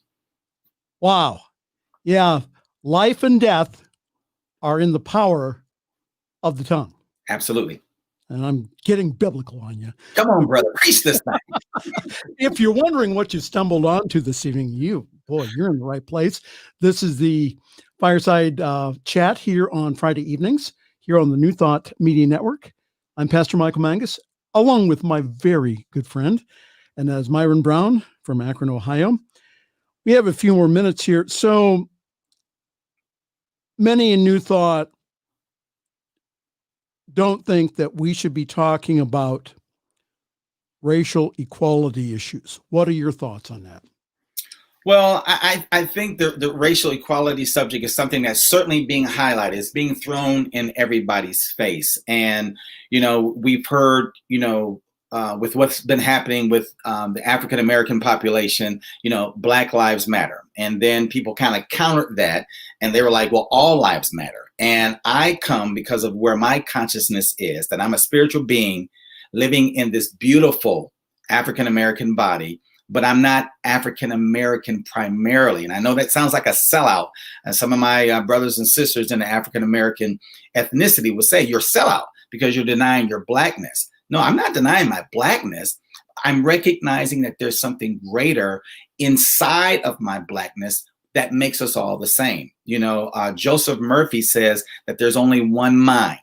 Wow. Yeah. Life and death are in the power of the tongue. Absolutely. And I'm getting biblical on you. Come on, brother. Preach this thing. If you're wondering what you stumbled onto this evening, you're in the right place. This is the Fireside Chat here on Friday evenings, here on the New Thought Media Network. I'm Pastor Michael Mangus, along with my very good friend, and as Myron Brown from Akron, Ohio. We have a few more minutes here. So many in New Thought don't think that we should be talking about racial equality issues. What are your thoughts on that? Well, I think the racial equality subject is something that's certainly being highlighted. It's being thrown in everybody's face. And, we've heard, with what's been happening with the African-American population, Black Lives Matter. And then people kind of countered that, and they were like, well, all lives matter. And I come because of where my consciousness is, that I'm a spiritual being living in this beautiful African-American body, but I'm not African-American primarily. And I know that sounds like a sellout. And some of my brothers and sisters in the African-American ethnicity would say, you're a sellout because you're denying your Blackness. No, I'm not denying my Blackness. I'm recognizing that there's something greater inside of my Blackness that makes us all the same. Joseph Murphy says that there's only one mind,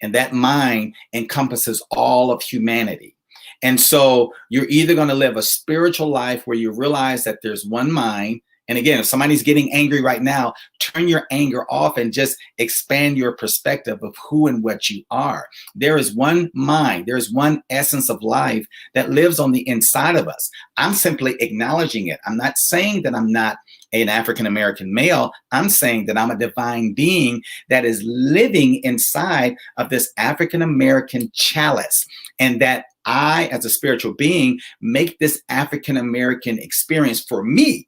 and that mind encompasses all of humanity. And so you're either going to live a spiritual life where you realize that there's one mind. And again, if somebody's getting angry right now, turn your anger off and just expand your perspective of who and what you are. There is one mind. There's one essence of life that lives on the inside of us. I'm simply acknowledging it. I'm not saying that I'm not an African-American male. I'm saying that I'm a divine being that is living inside of this African-American chalice, and that I, as a spiritual being, make this African-American experience for me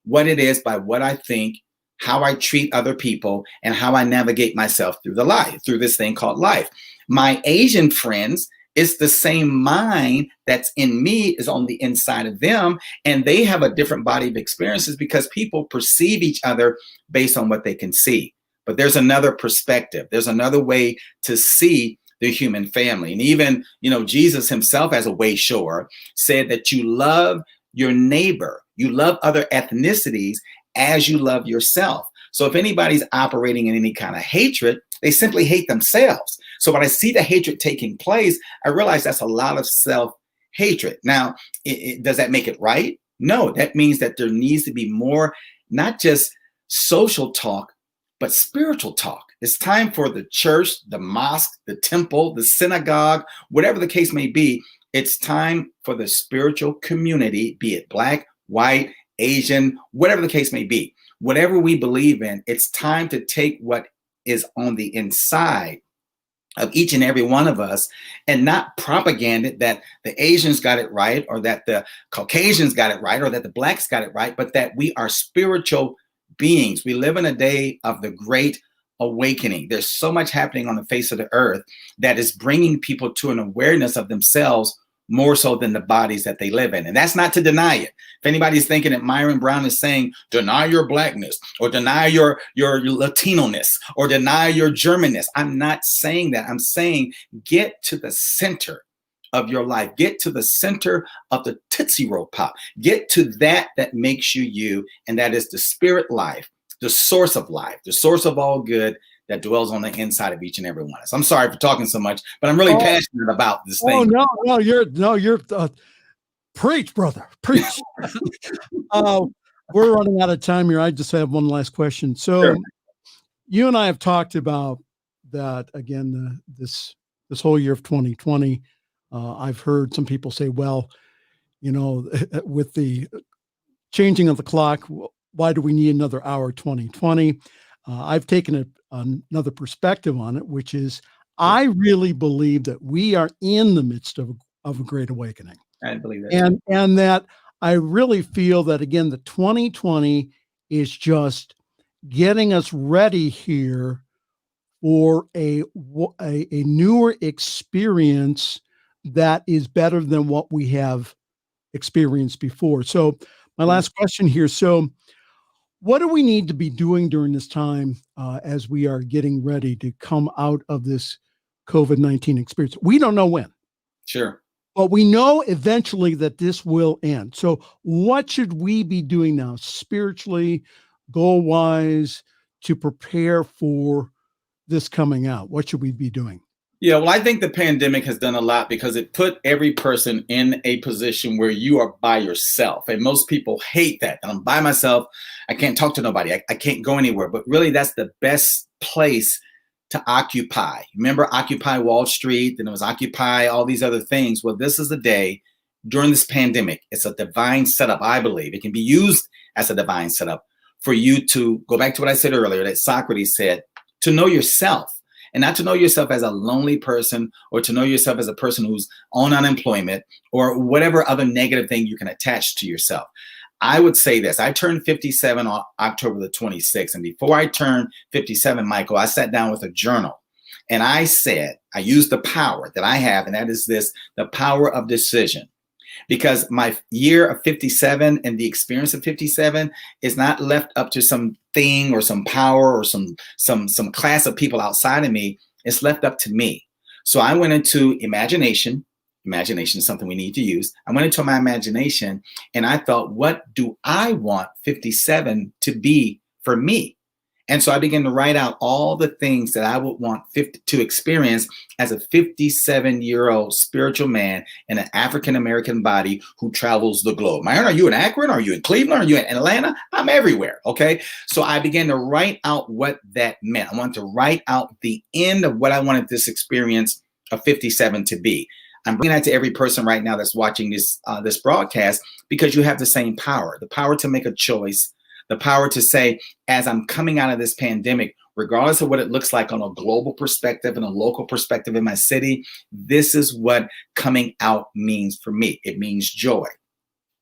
what it is by what I think, how I treat other people, and how I navigate myself through through this thing called life. My Asian friends, it's the same mind that's in me is on the inside of them, and they have a different body of experiences because people perceive each other based on what they can see. But there's another perspective. There's another way to see the human family. And even, Jesus himself, as a way shower, said that you love your neighbor, you love other ethnicities as you love yourself. So if anybody's operating in any kind of hatred, they simply hate themselves. So when I see the hatred taking place, I realize that's a lot of self-hatred. Now, does that make it right? No, that means that there needs to be more, not just social talk, but spiritual talk. It's time for the church, the mosque, the temple, the synagogue, whatever the case may be. It's time for the spiritual community, be it Black, white, Asian, whatever the case may be. Whatever we believe in, it's time to take what is on the inside of each and every one of us and not propaganda that the Asians got it right, or that the Caucasians got it right, or that the Blacks got it right, but that we are spiritual beings. We live in a day of the great awakening. There's so much happening on the face of the earth that is bringing people to an awareness of themselves more so than the bodies that they live in. And that's not to deny it. If anybody's thinking that Myron Brown is saying, deny your Blackness, or deny your Latino-ness, or deny your Germanness, I'm not saying that. I'm saying get to the center of your life. Get to the center of the Tootsie Roll Pop. Get to that makes you you, and that is the spirit life, the source of life, the source of all good that dwells on the inside of each and every one of us. I'm sorry for talking so much, but I'm really passionate about this thing. No, you're preach, brother, preach. We're running out of time here. I just have one last question. So sure. You and I have talked about that again, this whole year of 2020. I've heard some people say, well, with the changing of the clock, why do we need another hour 2020? I've taken another perspective on it, which is I really believe that we are in the midst of a great awakening. I believe that. And that I really feel that, again, the 2020 is just getting us ready here for a newer experience that is better than what we have experienced before. So my last question here. So what do we need to be doing during this time as we are getting ready to come out of this COVID-19 experience? We don't know when. Sure. But we know eventually that this will end. So what should we be doing now, spiritually, goal-wise, to prepare for this coming out? What should we be doing? Yeah, well, I think the pandemic has done a lot because it put every person in a position where you are by yourself. And most people hate that. I'm by myself. I can't talk to nobody. I can't go anywhere. But really, that's the best place to occupy. Remember Occupy Wall Street, then it was Occupy all these other things. Well, this is the day during this pandemic. It's a divine setup, I believe. It can be used as a divine setup for you to go back to what I said earlier, that Socrates said, to know yourself. And not to know yourself as a lonely person or to know yourself as a person who's on unemployment or whatever other negative thing you can attach to yourself. I would say this. I turned 57 on October the 26th. And before I turned 57, Michael, I sat down with a journal and I said, I used the power that I have, and that is this, the power of decision. Because my year of 57 and the experience of 57 is not left up to some thing or some power or some class of people outside of me. It's left up to me. So I went into imagination. Imagination is something we need to use. I went into my imagination and I thought, what do I want 57 to be for me? And so I began to write out all the things that I would want to experience as a 57-year-old spiritual man in an African-American body who travels the globe. Myron, are you in Akron? Are you in Cleveland? Are you in Atlanta? I'm everywhere, okay? So I began to write out what that meant. I wanted to write out the end of what I wanted this experience of 57 to be. I'm bringing that to every person right now that's watching this broadcast because you have the same power, the power to make a choice, the power to say, as I'm coming out of this pandemic, regardless of what it looks like on a global perspective and a local perspective in my city, this is what coming out means for me. It means joy.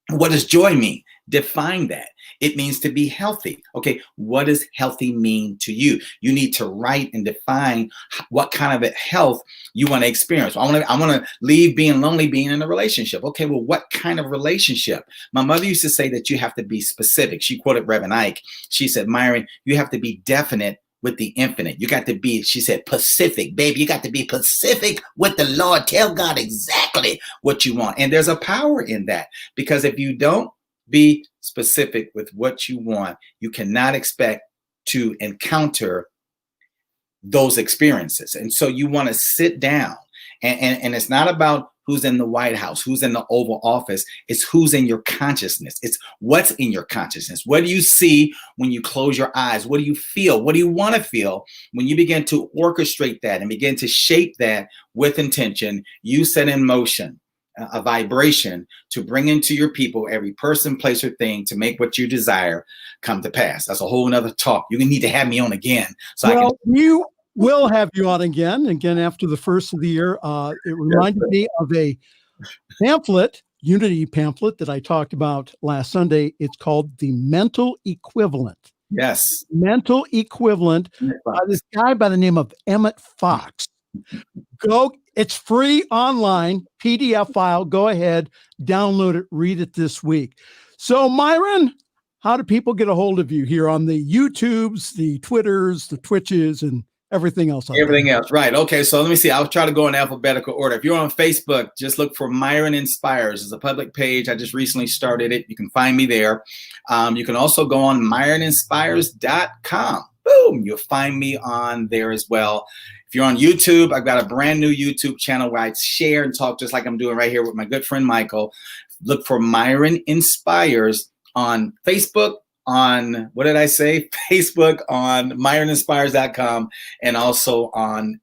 What does joy mean? Define that. It means to be healthy. Okay, what does healthy mean to you? You need to write and define what kind of health you want to experience. I want to leave being lonely, being in a relationship. Okay, well, what kind of relationship? My mother used to say that you have to be specific. She quoted Reverend Ike. She said, Myron, you have to be definite with the infinite. You got to be, she said, Pacific, baby. You got to be Pacific with the Lord. Tell God exactly what you want. And there's a power in that, because if you don't be specific with what you want, you cannot expect to encounter those experiences. And so you want to sit down and it's not about who's in the White House, who's in the Oval Office. It's who's in your consciousness. It's what's in your consciousness. What do you see when you close your eyes? What do you feel? What do you want to feel? When you begin to orchestrate that and begin to shape that with intention, you set in motion a vibration to bring into your people every person, place, or thing to make what you desire come to pass. That's a whole nother talk. You need to have me on again. So you will have you on again after the first of the year. It reminded me of a pamphlet, Unity pamphlet that I talked about last Sunday. It's called The Mental Equivalent. Yes. Mental Equivalent by this guy by the name of Emmett Fox. It's free online, PDF file. Go ahead, download it, read it this week. So, Myron, how do people get a hold of you here on the YouTubes, the Twitters, the Twitches, and everything else. Everything else, right. Okay, so let me see. I'll try to go in alphabetical order. If you're on Facebook, just look for Myron Inspires. It's a public page. I just recently started it. You can find me there. You can also go on myroninspires.com. Boom, you'll find me on there as well. If you're on YouTube, I've got a brand new YouTube channel where I share and talk just like I'm doing right here with my good friend Michael. Look for Myron Inspires on Facebook, on, what did I say? Facebook, on myroninspires.com, and also on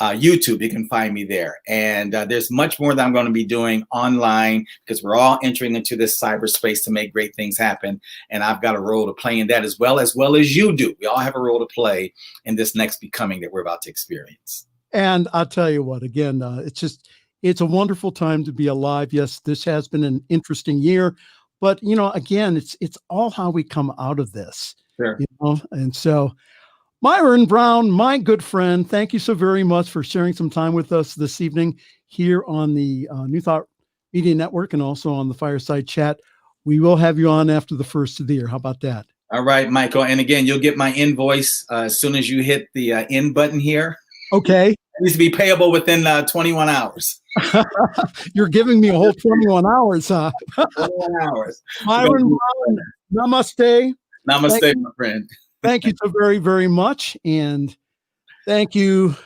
YouTube. You can find me there. And there's much more that I'm going to be doing online, because we're all entering into this cyberspace to make great things happen. And I've got a role to play in that as well as you do. We all have a role to play in this next becoming that we're about to experience. And I'll tell you what, again, it's a wonderful time to be alive. Yes, this has been an interesting year, but again, it's all how we come out of this. Sure. And so, Myron Brown, my good friend, thank you so very much for sharing some time with us this evening here on the New Thought Media Network and also on the Fireside Chat. We will have you on after the first of the year. How about that? All right, Michael. And again, you'll get my invoice as soon as you hit the end button here. Okay. It needs to be payable within 21 hours. You're giving me a whole 21 hours, huh? 21 hours. Myron Brown, namaste. Namaste, my friend. Thank you so very, very much. And thank you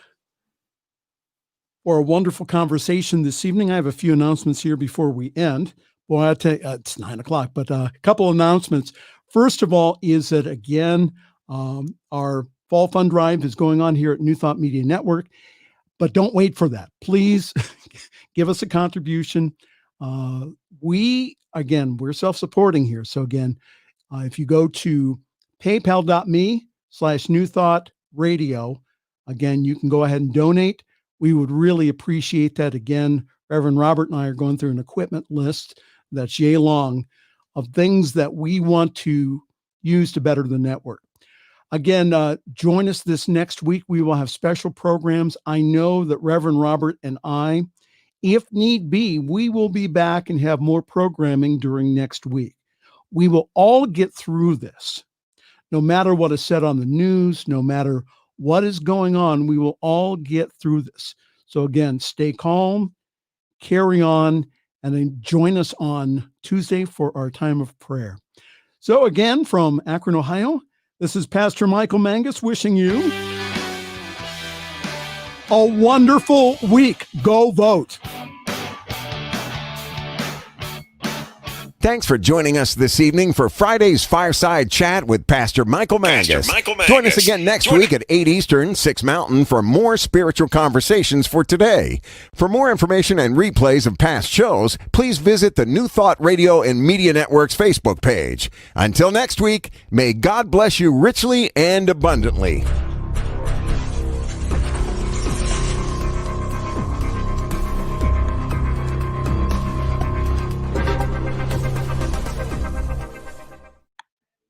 for a wonderful conversation this evening. I have a few announcements here before we end. Well, I'll tell you, it's 9:00, but a couple announcements. First of all is that, again, our Fall Fund Drive is going on here at New Thought Media Network, but don't wait for that. Please give us a contribution. We're self-supporting here. So again, if you go to paypal.me/newthoughtradio, again, you can go ahead and donate. We would really appreciate that. Again, Reverend Robert and I are going through an equipment list that's yay long of things that we want to use to better the network. Again, join us this next week. We will have special programs. I know that Reverend Robert and I, if need be, we will be back and have more programming during next week. We will all get through this. No matter what is said on the news, no matter what is going on, we will all get through this. So again, stay calm, carry on, and then join us on Tuesday for our time of prayer. So again, from Akron, Ohio, this is Pastor Michael Mangus wishing you a wonderful week. Go vote. Thanks for joining us this evening for Friday's Fireside Chat with Pastor Michael Mangus. Join us again next week at 8 Eastern, 6 Mountain for more spiritual conversations for today. For more information and replays of past shows, please visit the New Thought Radio and Media Network's Facebook page. Until next week, may God bless you richly and abundantly.